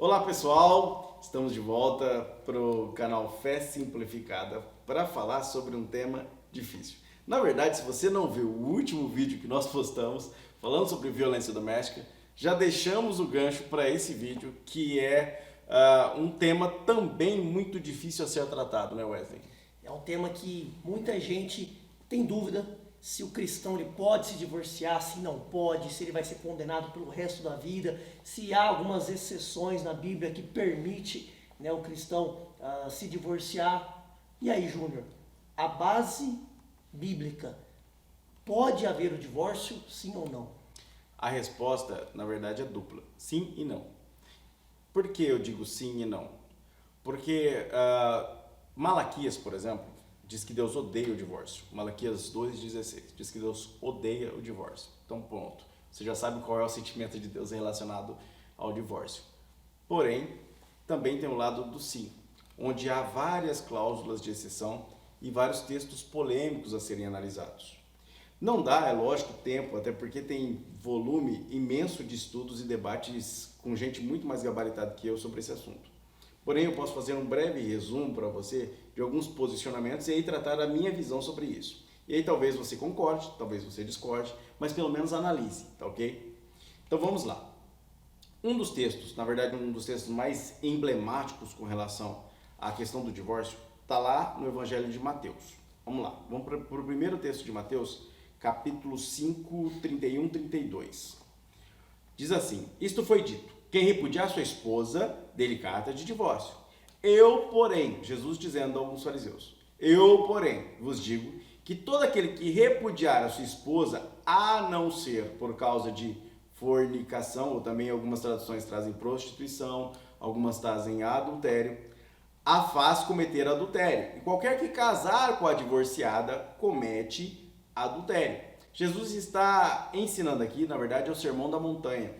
Olá pessoal, estamos de volta para o canal Fé Simplificada para falar sobre um tema difícil. Na verdade, se você não viu o último vídeo que nós postamos falando sobre violência doméstica, já deixamos o gancho para esse vídeo que é um tema também muito difícil a ser tratado, né, Wesley? É um tema que muita gente tem dúvida se o cristão ele pode se divorciar, se não pode, se ele vai ser condenado pelo resto da vida, se há algumas exceções na Bíblia que permite, né, o cristão se divorciar. E aí, Júnior, a base bíblica, pode haver o divórcio, sim ou não? A resposta, na verdade, é dupla, sim e não. Por que eu digo sim e não? Porque Malaquias, por exemplo, diz que Deus odeia o divórcio. Malaquias 2,16 diz que Deus odeia o divórcio. Então, pronto. Você já sabe qual é o sentimento de Deus relacionado ao divórcio. Porém, também tem o lado do sim, onde há várias cláusulas de exceção e vários textos polêmicos a serem analisados. Não dá, é lógico, tempo, até porque tem volume imenso de estudos e debates com gente muito mais gabaritada que eu sobre esse assunto. Porém, eu posso fazer um breve resumo para você de alguns posicionamentos e aí tratar a minha visão sobre isso. E aí talvez você concorde, talvez você discorde, mas pelo menos analise, tá ok? Então vamos lá. Um dos textos, na verdade um dos textos mais emblemáticos com relação à questão do divórcio, está lá no Evangelho de Mateus. Vamos lá, vamos para o primeiro texto de Mateus, capítulo 5, 31, 32. Diz assim: isto foi dito, quem repudiar sua esposa, dê-lhe carta de divórcio. Eu, porém, Jesus dizendo a alguns fariseus, eu, porém, vos digo que todo aquele que repudiar a sua esposa, a não ser por causa de fornicação, ou também algumas traduções trazem prostituição, algumas trazem adultério, a faz cometer adultério. E qualquer que casar com a divorciada, comete adultério. Jesus está ensinando aqui, na verdade, é o Sermão da Montanha,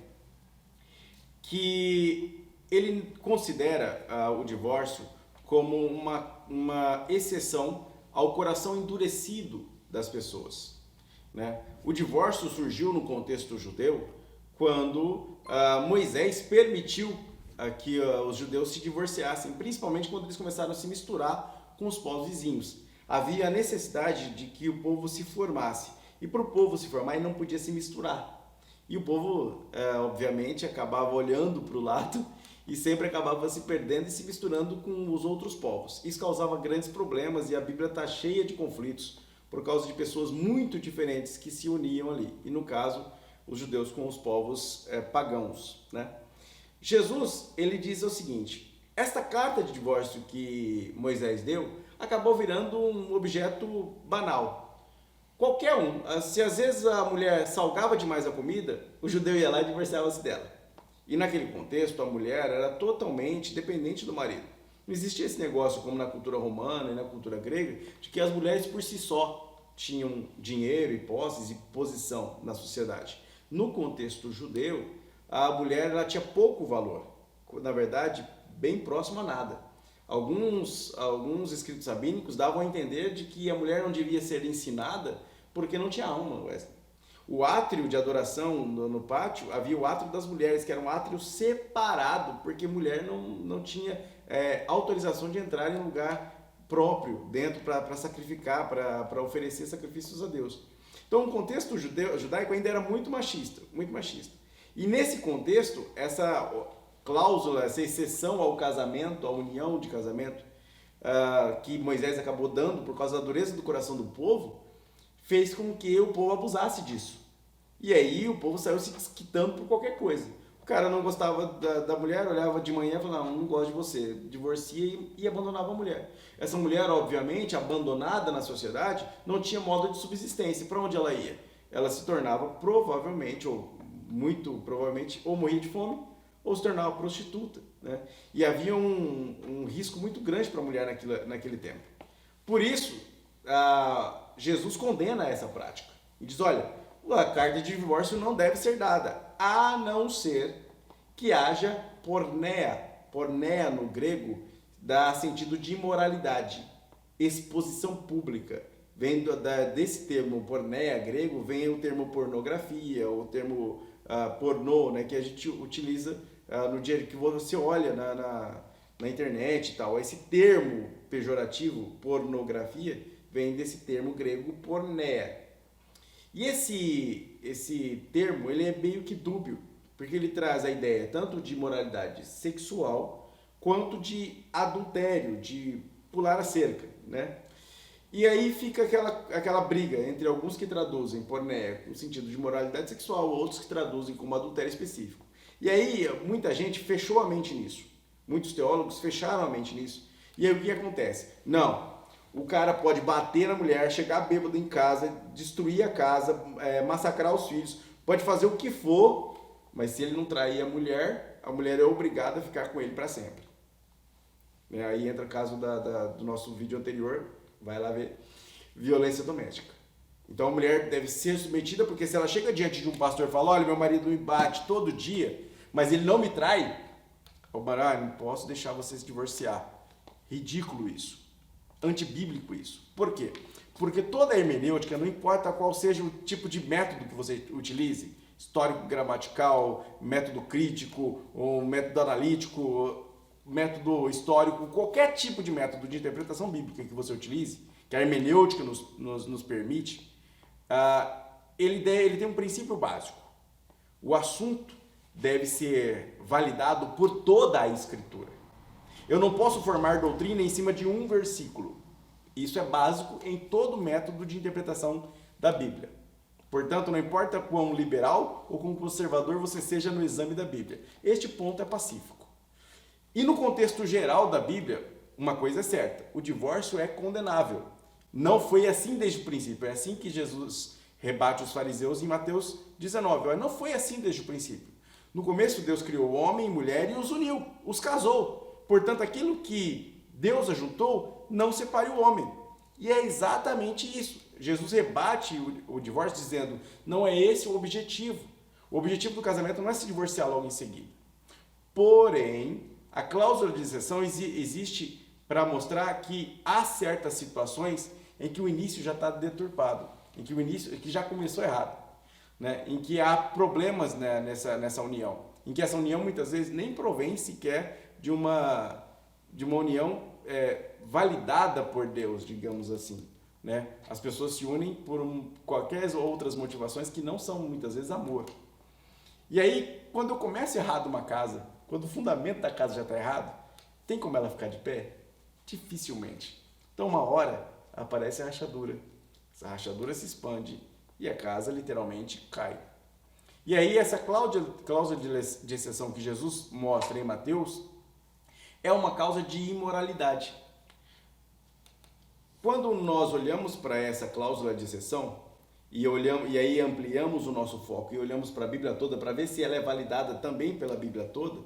que ele considera o divórcio como uma exceção ao coração endurecido das pessoas, né? O divórcio surgiu no contexto judeu quando Moisés permitiu que os judeus se divorciassem, principalmente quando eles começaram a se misturar com os povos vizinhos. Havia a necessidade de que o povo se formasse, e para o povo se formar ele não podia se misturar. E o povo, obviamente, acabava olhando para o lado e sempre acabava se perdendo e se misturando com os outros povos. Isso causava grandes problemas e a Bíblia está cheia de conflitos por causa de pessoas muito diferentes que se uniam ali. E no caso, os judeus com os povos pagãos, né? Jesus, ele diz o seguinte: esta carta de divórcio que Moisés deu acabou virando um objeto banal. Qualquer um, se às vezes a mulher salgava demais a comida, o judeu ia lá e divorciava-se dela. E naquele contexto, a mulher era totalmente dependente do marido. Não existia esse negócio, como na cultura romana e na cultura grega, de que as mulheres por si só tinham dinheiro e posses e posição na sociedade. No contexto judeu, a mulher ela tinha pouco valor, na verdade, bem próximo a nada. Alguns escritos rabínicos davam a entender de que a mulher não devia ser ensinada porque não tinha alma, Wesley. O átrio de adoração no pátio, havia o átrio das mulheres, que era um átrio separado, porque mulher não tinha autorização de entrar em lugar próprio dentro para sacrificar, para oferecer sacrifícios a Deus. Então o contexto judaico ainda era muito machista, muito machista. E nesse contexto, essa cláusula, essa exceção ao casamento, à união de casamento, que Moisés acabou dando por causa da dureza do coração do povo, fez com que o povo abusasse disso. E aí o povo saiu se desquitando por qualquer coisa. O cara não gostava da mulher, olhava de manhã e falava, não gosto de você, divorcia e abandonava a mulher. Essa mulher, obviamente, abandonada na sociedade, não tinha modo de subsistência. Para onde ela ia? Ela se tornava provavelmente, ou muito provavelmente, ou morria de fome, ou se tornava prostituta, né? E havia um risco muito grande para a mulher naquele tempo. Por isso, Jesus condena essa prática e diz, olha, a carta de divórcio não deve ser dada, a não ser que haja porneia. Porneia no grego dá sentido de imoralidade, exposição pública. Vem desse termo porneia grego, vem o termo pornografia, o termo pornô, né, que a gente utiliza no dia que você olha na internet e tal, esse termo pejorativo, pornografia, vem desse termo grego porneia. E esse termo, ele é meio que dúbio, porque ele traz a ideia tanto de moralidade sexual, quanto de adultério, de pular a cerca, né? E aí fica aquela briga entre alguns que traduzem porneia no sentido de moralidade sexual, outros que traduzem como adultério específico. E aí muita gente fechou a mente nisso. Muitos teólogos fecharam a mente nisso. E aí o que acontece? Não, o cara pode bater na mulher, chegar bêbado em casa, destruir a casa, massacrar os filhos, pode fazer o que for, mas se ele não trair a mulher é obrigada a ficar com ele para sempre. Aí entra o caso do nosso vídeo anterior, vai lá ver, violência doméstica. Então a mulher deve ser submetida, porque se ela chega diante de um pastor e fala, olha, meu marido me bate todo dia, mas ele não me trai, não posso deixar você se divorciar. Ridículo isso. Antibíblico isso. Por quê? Porque toda hermenêutica, não importa qual seja o tipo de método que você utilize, histórico gramatical, método crítico, ou método analítico, método histórico, qualquer tipo de método de interpretação bíblica que você utilize, que a hermenêutica nos permite, ele tem um princípio básico. O assunto deve ser validado por toda a Escritura. Eu não posso formar doutrina em cima de um versículo. Isso é básico em todo método de interpretação da Bíblia. Portanto, não importa quão liberal ou quão conservador você seja no exame da Bíblia. Este ponto é pacífico. E no contexto geral da Bíblia, uma coisa é certa, o divórcio é condenável. Não foi assim desde o princípio, é assim que Jesus rebate os fariseus em Mateus 19. Não foi assim desde o princípio. No começo, Deus criou homem e mulher e os uniu, os casou. Portanto, aquilo que Deus ajuntou, não separe o homem. E é exatamente isso. Jesus rebate o divórcio dizendo, não é esse o objetivo. O objetivo do casamento não é se divorciar logo em seguida. Porém, a cláusula de exceção existe para mostrar que há certas situações em que o início já está deturpado, em que já começou errado, né? Em que há problemas, né, nessa união, em que essa união muitas vezes nem provém sequer de uma união validada por Deus, digamos assim, né? As pessoas se unem por qualquer outras motivações que não são muitas vezes amor. E aí, quando eu começo errado uma casa, quando o fundamento da casa já está errado, tem como ela ficar de pé? Dificilmente. Então, uma hora aparece a rachadura. Essa rachadura se expande e a casa literalmente cai. E aí, essa cláusula de exceção que Jesus mostra em Mateus é uma causa de imoralidade. Quando nós olhamos para essa cláusula de exceção, e aí ampliamos o nosso foco e olhamos para a Bíblia toda para ver se ela é validada também pela Bíblia toda,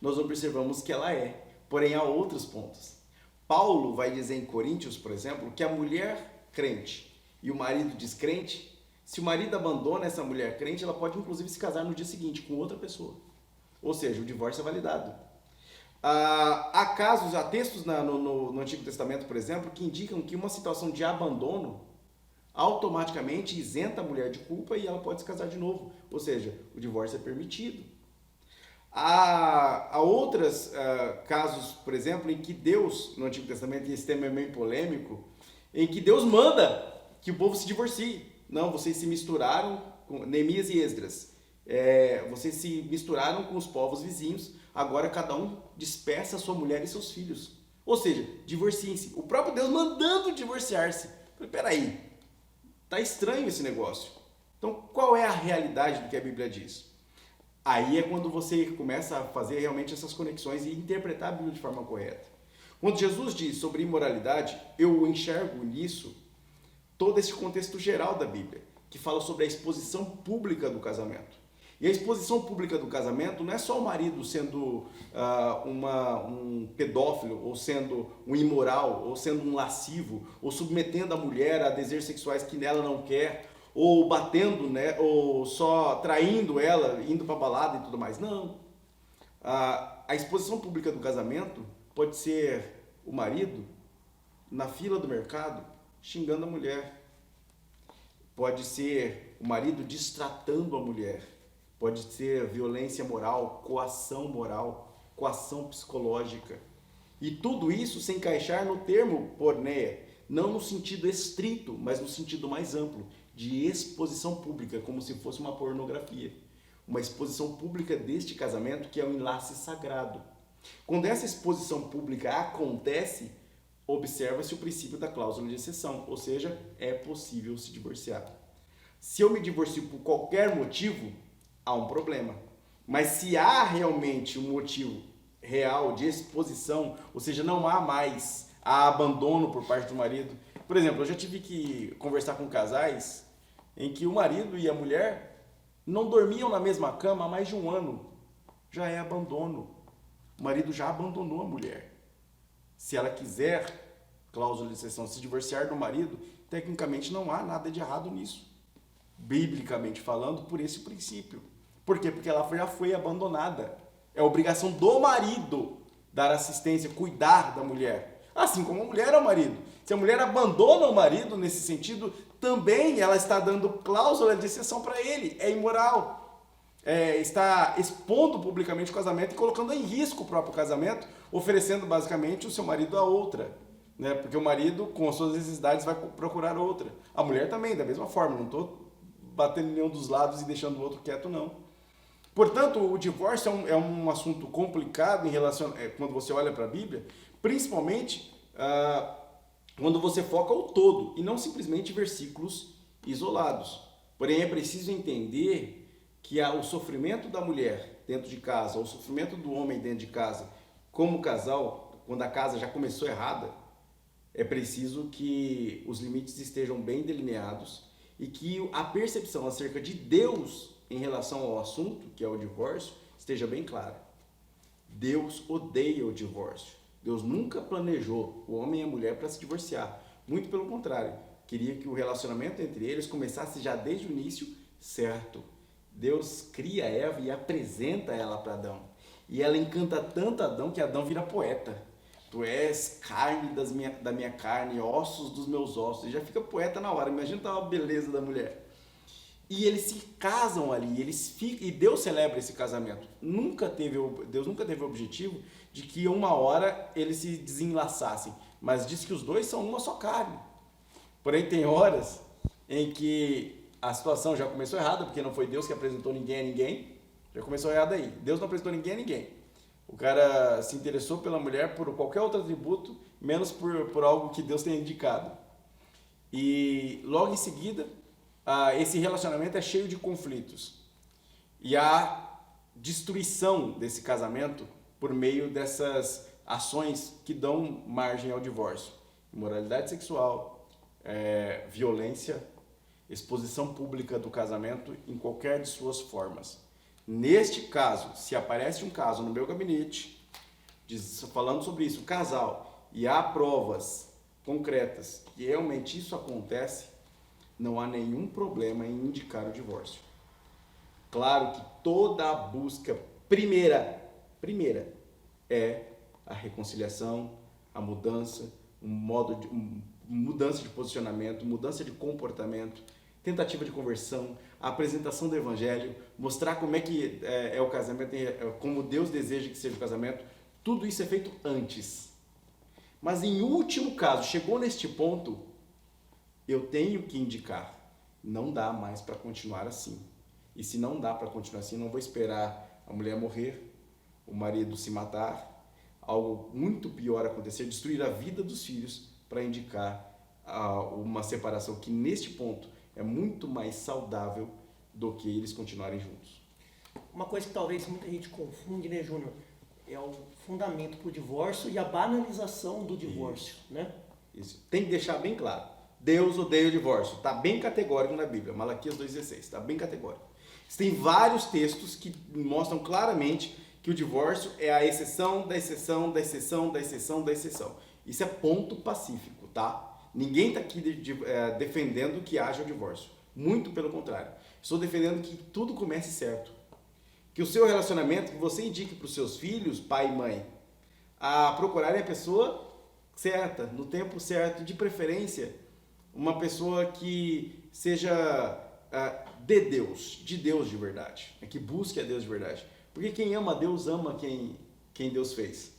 nós observamos que ela é. Porém, há outros pontos. Paulo vai dizer em Coríntios, por exemplo, que a mulher crente e o marido descrente, se o marido abandona essa mulher crente, ela pode inclusive se casar no dia seguinte com outra pessoa. Ou seja, o divórcio é validado. Há textos no Antigo Testamento, por exemplo, que indicam que uma situação de abandono automaticamente isenta a mulher de culpa e ela pode se casar de novo. Ou seja, o divórcio é permitido. Há outros casos, por exemplo, em que Deus, no Antigo Testamento, e esse tema é meio polêmico, em que Deus manda que o povo se divorcie. Não, vocês se misturaram com Neemias e Esdras. Vocês se misturaram com os povos vizinhos, agora cada um despeça sua mulher e seus filhos. Ou seja, divorciem-se. O próprio Deus mandando divorciar-se. Peraí, tá estranho esse negócio. Então, qual é a realidade do que a Bíblia diz? Aí é quando você começa a fazer realmente essas conexões e interpretar a Bíblia de forma correta. Quando Jesus diz sobre imoralidade, eu enxergo nisso todo esse contexto geral da Bíblia, que fala sobre a exposição pública do casamento. E a exposição pública do casamento não é só o marido sendo um pedófilo, ou sendo um imoral, ou sendo um lascivo, ou submetendo a mulher a desejos sexuais que ela não quer, ou batendo, né, ou só traindo ela, indo para balada e tudo mais. Não. A exposição pública do casamento pode ser o marido na fila do mercado xingando a mulher. Pode ser o marido destratando a mulher. pode ser violência moral, coação psicológica. E tudo isso se encaixar no termo porneia, não no sentido estrito, mas no sentido mais amplo, de exposição pública, como se fosse uma pornografia. Uma exposição pública deste casamento que é um enlace sagrado. Quando essa exposição pública acontece, observa-se o princípio da cláusula de exceção, ou seja, é possível se divorciar. Se eu me divorcio por qualquer motivo, há um problema. Mas se há realmente um motivo real de exposição, ou seja, não há mais abandono por parte do marido. Por exemplo, eu já tive que conversar com casais em que o marido e a mulher não dormiam na mesma cama há mais de 1 ano. Já é abandono. O marido já abandonou a mulher. Se ela quiser, cláusula de exceção, se divorciar do marido, tecnicamente não há nada de errado nisso. Biblicamente falando, por esse princípio. Por quê? Porque ela já foi abandonada. É obrigação do marido dar assistência, cuidar da mulher. Assim como a mulher ao marido. Se a mulher abandona o marido nesse sentido, também ela está dando cláusula de exceção para ele. É imoral. Está expondo publicamente o casamento e colocando em risco o próprio casamento, oferecendo basicamente o seu marido a outra. Né? Porque o marido, com as suas necessidades, vai procurar outra. A mulher também, da mesma forma. Não estou batendo em nenhum dos lados e deixando o outro quieto, não. Portanto, o divórcio é um assunto complicado em relação, quando você olha para a Bíblia, principalmente quando você foca o todo e não simplesmente versículos isolados. Porém, é preciso entender que o sofrimento da mulher dentro de casa, ou o sofrimento do homem dentro de casa, como casal, quando a casa já começou errada, é preciso que os limites estejam bem delineados e que a percepção acerca de Deus em relação ao assunto, que é o divórcio, esteja bem clara. Deus odeia o divórcio. Deus nunca planejou o homem e a mulher para se divorciar. Muito pelo contrário, queria que o relacionamento entre eles começasse já desde o início certo. Deus cria Eva e apresenta ela para Adão. E ela encanta tanto Adão que Adão vira poeta. Tu és carne da minha carne, ossos dos meus ossos. E já fica poeta na hora. Imagina a beleza da mulher. E eles se casam ali, e Deus celebra esse casamento. Deus nunca teve o objetivo de que uma hora eles se desenlaçassem, mas diz que os dois são uma só carne. Porém, tem horas em que a situação já começou errada, porque não foi Deus que apresentou ninguém a ninguém, já começou errado aí. Deus não apresentou ninguém a ninguém. O cara se interessou pela mulher por qualquer outro atributo, menos por algo que Deus tenha indicado. E logo em seguida, esse relacionamento é cheio de conflitos. E a destruição desse casamento por meio dessas ações que dão margem ao divórcio. Imoralidade sexual, violência, exposição pública do casamento em qualquer de suas formas. Neste caso, se aparece um caso no meu gabinete, falando sobre isso, casal, e há provas concretas que realmente isso acontece, não há nenhum problema em indicar o divórcio. Claro que toda a busca primeira é a reconciliação, a mudança, mudança de posicionamento, mudança de comportamento, tentativa de conversão, a apresentação do evangelho, mostrar como é que é o casamento, como Deus deseja que seja o casamento. Tudo isso é feito antes. Mas em último caso, chegou neste ponto, eu tenho que indicar, não dá mais para continuar assim. E se não dá para continuar assim, não vou esperar a mulher morrer, o marido se matar, algo muito pior acontecer, destruir a vida dos filhos para indicar uma separação que neste ponto é muito mais saudável do que eles continuarem juntos. Uma coisa que talvez muita gente confunde, né, Júnior? É o fundamento para o divórcio e a banalização do divórcio, né? Isso. Tem que deixar bem claro. Deus odeia o divórcio. Está bem categórico na Bíblia. Malaquias 2,16. Está bem categórico. Tem vários textos que mostram claramente que o divórcio é a exceção da exceção da exceção da exceção da exceção. Isso é ponto pacífico, tá? Ninguém está aqui defendendo que haja o divórcio. Muito pelo contrário. Estou defendendo que tudo comece certo. Que o seu relacionamento, que você indique para os seus filhos, pai e mãe, a procurarem a pessoa certa, no tempo certo, de preferência, uma pessoa que seja de Deus de verdade, que busque a Deus de verdade. Porque quem ama a Deus, ama quem Deus fez.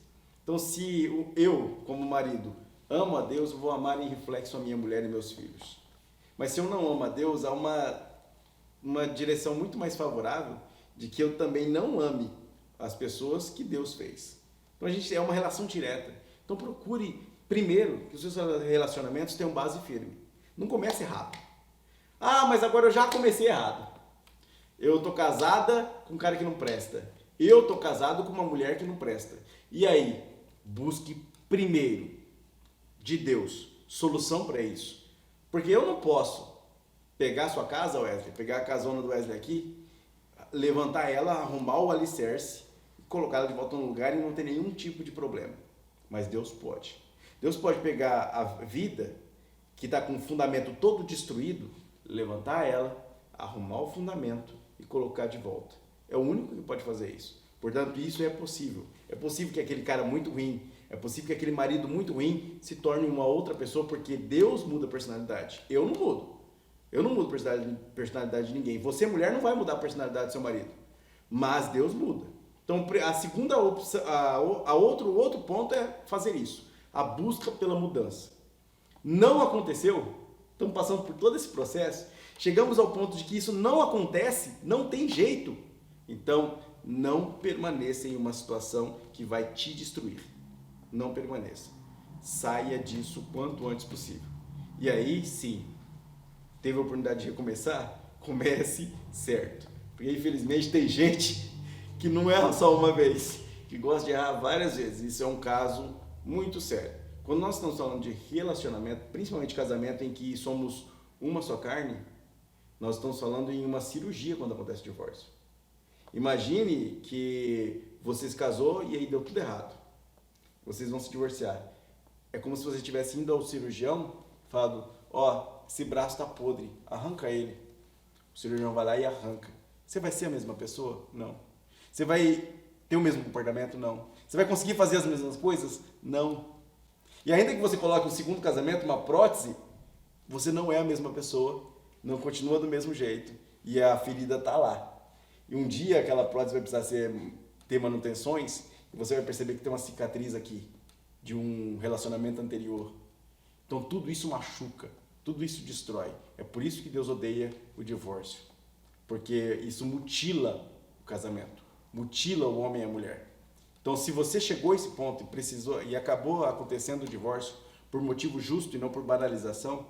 Então, se eu, como marido, amo a Deus, eu vou amar em reflexo a minha mulher e meus filhos. Mas se eu não amo a Deus, há uma direção muito mais favorável de que eu também não ame as pessoas que Deus fez. Então, é uma relação direta. Então, procure, primeiro, que os seus relacionamentos tenham base firme. Não comece errado. Ah, mas agora eu já comecei errado. Eu tô casada com um cara que não presta. Eu tô casado com uma mulher que não presta. E aí? Busque primeiro de Deus solução para isso. Porque eu não posso pegar a sua casa, Wesley, pegar a casona do Wesley aqui, levantar ela, arrumar o alicerce, colocar ela de volta no lugar e não ter nenhum tipo de problema. Mas Deus pode. Deus pode pegar a vida que está com o fundamento todo destruído, levantar ela, arrumar o fundamento e colocar de volta. É o único que pode fazer isso. Portanto, isso é possível. É possível que aquele cara muito ruim, é possível que aquele marido muito ruim se torne uma outra pessoa, porque Deus muda a personalidade. Eu não mudo. Eu não mudo a personalidade de ninguém. Você, mulher, não vai mudar a personalidade do seu marido. Mas Deus muda. Então, a segunda opção, o outro ponto é fazer isso. A busca pela mudança. Não aconteceu? Estamos passando por todo esse processo. Chegamos ao ponto de que isso não acontece, não tem jeito. Então, não permaneça em uma situação que vai te destruir. Não permaneça. Saia disso o quanto antes possível. E aí, sim, teve a oportunidade de recomeçar? Comece certo. Porque, infelizmente, tem gente que não erra só uma vez, que gosta de errar várias vezes. Isso é um caso muito sério. Quando nós estamos falando de relacionamento, principalmente casamento em que somos uma só carne, nós estamos falando em uma cirurgia quando acontece o divórcio. Imagine que você se casou e aí deu tudo errado. Vocês vão se divorciar. É como se você estivesse indo ao cirurgião, falando, esse braço está podre, arranca ele. O cirurgião vai lá e arranca. Você vai ser a mesma pessoa? Não. Você vai ter o mesmo comportamento? Não. Você vai conseguir fazer as mesmas coisas? Não. E ainda que você coloque um segundo casamento, uma prótese, você não é a mesma pessoa, não continua do mesmo jeito e a ferida está lá. E um dia aquela prótese vai precisar ter manutenções e você vai perceber que tem uma cicatriz aqui de um relacionamento anterior. Então tudo isso machuca, tudo isso destrói. É por isso que Deus odeia o divórcio, porque isso mutila o casamento, mutila o homem e a mulher. Então, se você chegou a esse ponto e precisou e acabou acontecendo o divórcio por motivo justo e não por banalização,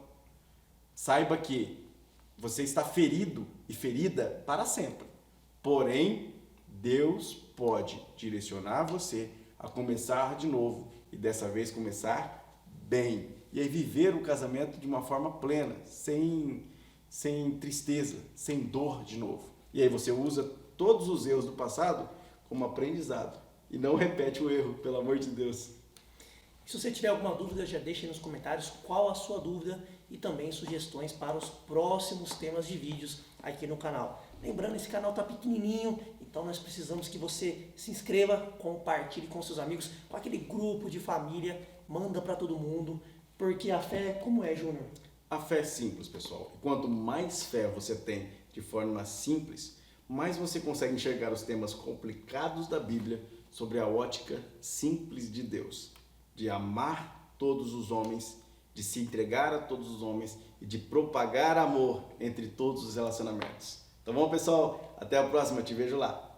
saiba que você está ferido e ferida para sempre. Porém, Deus pode direcionar você a começar de novo e dessa vez começar bem. E aí viver o casamento de uma forma plena, sem tristeza, sem dor de novo. E aí você usa todos os erros do passado como aprendizado. E não repete o erro, pelo amor de Deus. Se você tiver alguma dúvida, já deixe aí nos comentários qual a sua dúvida e também sugestões para os próximos temas de vídeos aqui no canal. Lembrando, esse canal está pequenininho, então nós precisamos que você se inscreva, compartilhe com seus amigos, com aquele grupo de família, manda para todo mundo, porque a fé, como é, Júnior? A fé é simples, pessoal. Quanto mais fé você tem de forma simples, mais você consegue enxergar os temas complicados da Bíblia sobre a ótica simples de Deus, de amar todos os homens, de se entregar a todos os homens e de propagar amor entre todos os relacionamentos. Tá bom, pessoal? Até a próxima, te vejo lá.